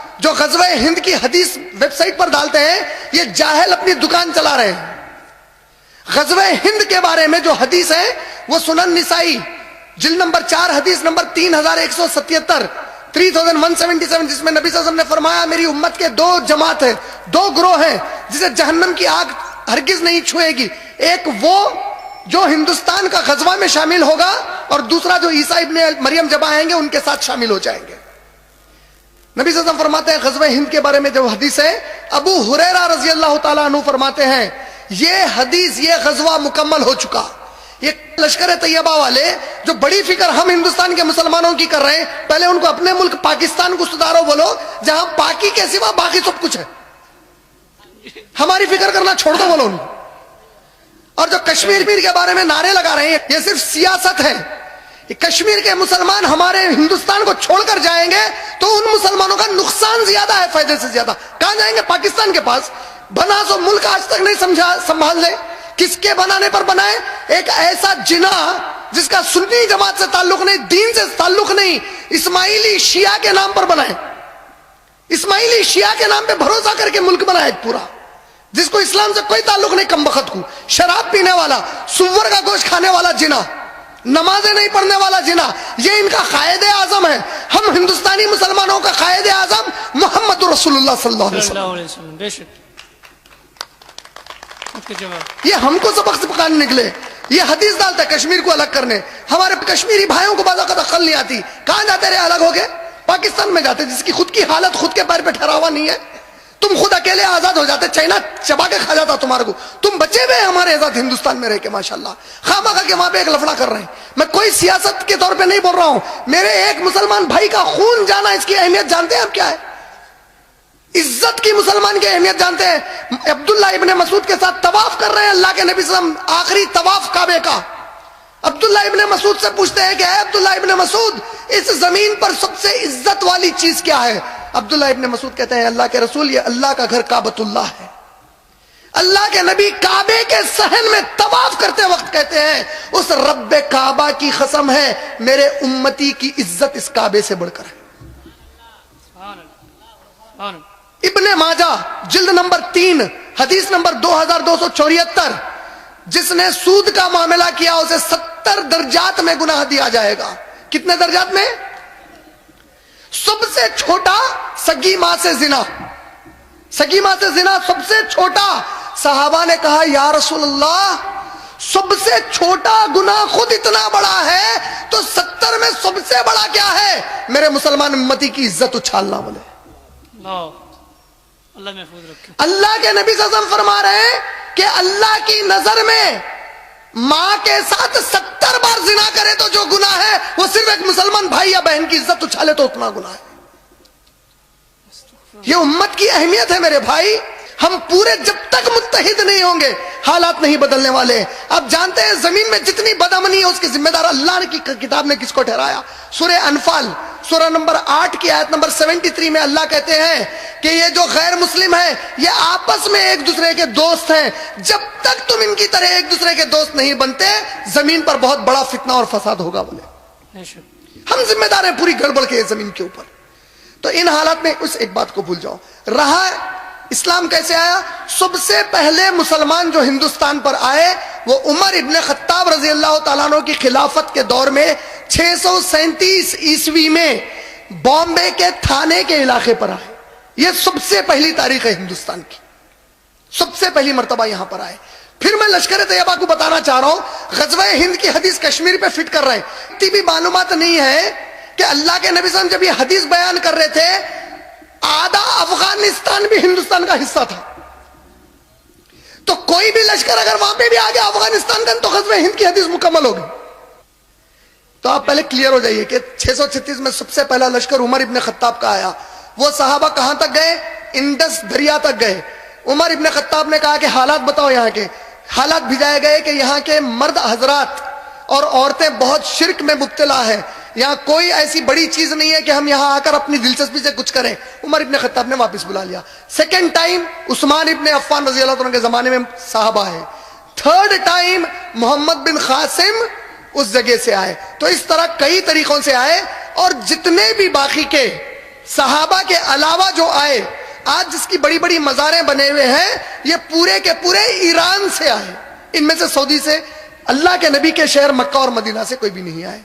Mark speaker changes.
Speaker 1: جو غزوہ ہند کی حدیث ویب سائٹ پر ڈالتے ہیں یہ جاہل اپنی دکان چلا رہے ہیں. غزوہ ہند کے بارے میں جو حدیث ہے وہ سنن نسائی جلد نمبر 4 حدیث نمبر 3177 3177 جس میں نبی صلی اللہ علیہ وسلم نے فرمایا میری امت کے دو جماعت ہیں, دو گروہ ہیں جسے جہنم کی آگ ہرگز نہیں چھوئے گی. ایک وہ جو ہندوستان کا غزوہ میں شامل ہوگا اور دوسرا جو عیسیٰ ابن مریم جب آئیں گے ان کے ساتھ شامل ہو جائیں گے. نبی صلی اللہ علیہ وسلم فرماتے ہیں غزوہ ہند کے بارے میں جو حدیث ہے, ابو ہریرہ رضی اللہ تعالیٰ عنہ فرماتے ہیں یہ حدیث یہ غزوہ مکمل ہو چکا. یہ لشکر طیبہ والے جو بڑی فکر ہم ہندوستان کے مسلمانوں کی کر رہے ہیں, پہلے ان کو اپنے ملک پاکستان کو سدھارو بولو جہاں پاکی کے سوا باقی سب کچھ ہے. ہماری فکر کرنا چھوڑ دو بولو ان کو. اور جو کشمیر کے بارے میں نعرے لگا رہے ہیں یہ صرف سیاست ہے. کشمیر کے مسلمان ہمارے ہندوستان کو چھوڑ کر جائیں گے تو ان مسلمانوں کا نقصان زیادہ ہے فائدے سے زیادہ. کہاں جائیں گے؟ پاکستان کے پاس. بنا سو ملک آج تک نہیں سنبھال لے. کس کے بنانے پر بنائے؟ ایک ایسا جنا جس کا سنی جماعت سے تعلق نہیں, دین سے تعلق نہیں, اسماعیلی شیعہ کے نام پر بنائے. اسماعیلی شیعہ کے نام پہ بھروسہ کر کے ملک بنائے پورا, جس کو اسلام سے کوئی تعلق نہیں. کم بخت کو شراب پینے والا, سور کا گوشت کھانے والا جنا, نمازیں نہیں پڑھنے والا جنا, یہ ان کا قائد اعظم ہے. ہم ہندوستانی مسلمانوں کا قائد اعظم محمد رسول اللہ صلی اللہ علیہ وسلم.
Speaker 2: بے شک
Speaker 1: یہ ہم کو سبق سکھانے نکلے. یہ حدیث ڈالتا ہے کشمیر کو الگ کرنے. ہمارے کشمیری بھائیوں کو بعض اوقات عقل نہیں آتی. کہاں جاتے رہے الگ ہو گئے؟ پاکستان میں جاتے جس کی خود کی حالت خود کے پیر پہ ٹھہرا ہوا نہیں ہے. تم خود اکیلے آزاد ہو جاتے, چائنا چبا کے کھا جاتا تمہارے کو. تم بچے ہوئے ہمارے آزاد ہندوستان میں رہ کے ماشاءاللہ. خامخواہ کے وہاں پہ ایک لفڑا کر رہے ہیں. میں کوئی سیاست کے طور پہ نہیں بول رہا ہوں. میرے ایک مسلمان بھائی کا خون جانا اس کی اہمیت جانتے ہیں آپ کیا ہے؟ عزت کی مسلمان کی اہمیت جانتے ہیں؟ عبداللہ ابن مسعود کے ساتھ طواف کر رہے ہیں اللہ کے نبی صلی اللہ علیہ وسلم, آخری طواف کعبے کا. عبداللہ ابن مسعود سے پوچھتے ہیں کہ اے عبداللہ ابن مسعود اس زمین پر سب سے عزت والی چیز کیا ہے؟ عبداللہ ابن مسعود کہتے ہیں اللہ کے رسول یہ اللہ کا گھر کعبۃ اللہ ہے. اللہ کے نبی کعبے کے صحن میں طواف کرتے وقت کہتے ہیں اس رب کعبہ کی قسم ہے میرے امتی کی عزت اس کعبے سے بڑھ کر ہے. ابن ماجہ جلد نمبر 3 حدیث نمبر 2274 جس نے سود کا معاملہ کیا اسے 70 درجات میں گناہ دیا جائے گا. کتنے درجات میں؟ سب سے چھوٹا سگی ماں سے زنا, سگی ماں سے زنا سب سے چھوٹا. صحابہ نے کہا یا رسول اللہ سب سے چھوٹا گناہ خود اتنا بڑا ہے تو 70 میں سب سے بڑا کیا ہے؟ میرے مسلمان امتی کی عزت اچھالنا. بولے
Speaker 2: اللہ محفوظ رکھے.
Speaker 1: اللہ کے نبی صلی اللہ علیہ وسلم فرما رہے ہیں کہ اللہ کی نظر میں ماں کے ساتھ 70 بار زنا کرے تو جو گناہ ہے وہ صرف ایک مسلمان بھائی یا بہن کی عزت اچھالے تو اتنا گناہ ہے. یہ امت کی اہمیت ہے میرے بھائی. ہم پورے جب تک متحد نہیں ہوں گے حالات نہیں بدلنے والے. آپ جانتے ہیں زمین میں جتنی بدامنی ہے اس کی ذمہ دار اللہ کی کتاب نے کس کو ٹھہرایا؟ سورہ انفال سورہ نمبر 8 کی آیت نمبر 73 میں اللہ کہتے ہیں کہ یہ جو غیر مسلم ہے یہ آپس میں ایک دوسرے کے دوست ہیں. جب تک تم ان کی طرح ایک دوسرے کے دوست نہیں بنتے زمین پر بہت بڑا فتنہ اور فساد ہوگا. بولے ہم ذمہ دار ہیں پوری گڑبڑ کے زمین کے اوپر. تو ان حالات میں اس ایک بات کو بھول جاؤ. رہا اسلام کیسے آیا؟ سب سے پہلے مسلمان جو ہندوستان پر آئے وہ عمر ابن خطاب رضی اللہ تعالیٰ عنہ کی خلافت کے دور میں 637 عیسوی میں بامبے کے تھانے کے علاقے پر آئے. یہ سب سے پہلی تاریخ ہے ہندوستان کی, سب سے پہلی مرتبہ یہاں پر آئے. پھر میں لشکر طیبہ کو بتانا چاہ رہا ہوں غزوہ ہند کی حدیث کشمیر پہ فٹ کر رہے ہیں. اتنی بھی معلومات نہیں ہے کہ اللہ کے نبی صلی اللہ علیہ وسلم جب یہ حدیث بیان کر رہے تھے آدھا افغانستان بھی ہندوستان کا حصہ تھا. تو کوئی بھی لشکر اگر وہاں پہ بھی آ گیا افغانستان کا تو غزوہ ہند کی حدیث مکمل ہوگی. تو آپ پہلے کلیئر ہو جائیے کہ 636 میں سب سے پہلا لشکر عمر ابن خطاب کا آیا. وہ صحابہ کہاں تک گئے؟ انڈس دریا تک گئے. عمر ابن خطاب نے کہا کہ حالات بتاؤ. یہاں کے حالات بھجائے گئے کہ یہاں کے مرد حضرات اور عورتیں بہت شرک میں مبتلا ہیں. یہاں کوئی ایسی بڑی چیز نہیں ہے کہ ہم یہاں آ کر اپنی دلچسپی سے کچھ کریں. عمر ابن خطاب نے واپس بلا لیا. سیکنڈ ٹائم عثمان ابن عفان رضی اللہ عنہ کے زمانے میں صحابہ ہے. تھرڈ ٹائم محمد بن قاسم اس جگہ سے آئے. تو اس طرح کئی طریقوں سے آئے اور جتنے بھی باقی کے صحابہ کے علاوہ جو آئے، آج جس کی بڑی بڑی مزاریں بنے ہوئے ہیں، یہ پورے کے پورے ایران سے آئے، ان میں سے سعودی سے، اللہ کے نبی کے شہر مکہ اور مدینہ سے کوئی بھی نہیں آئے.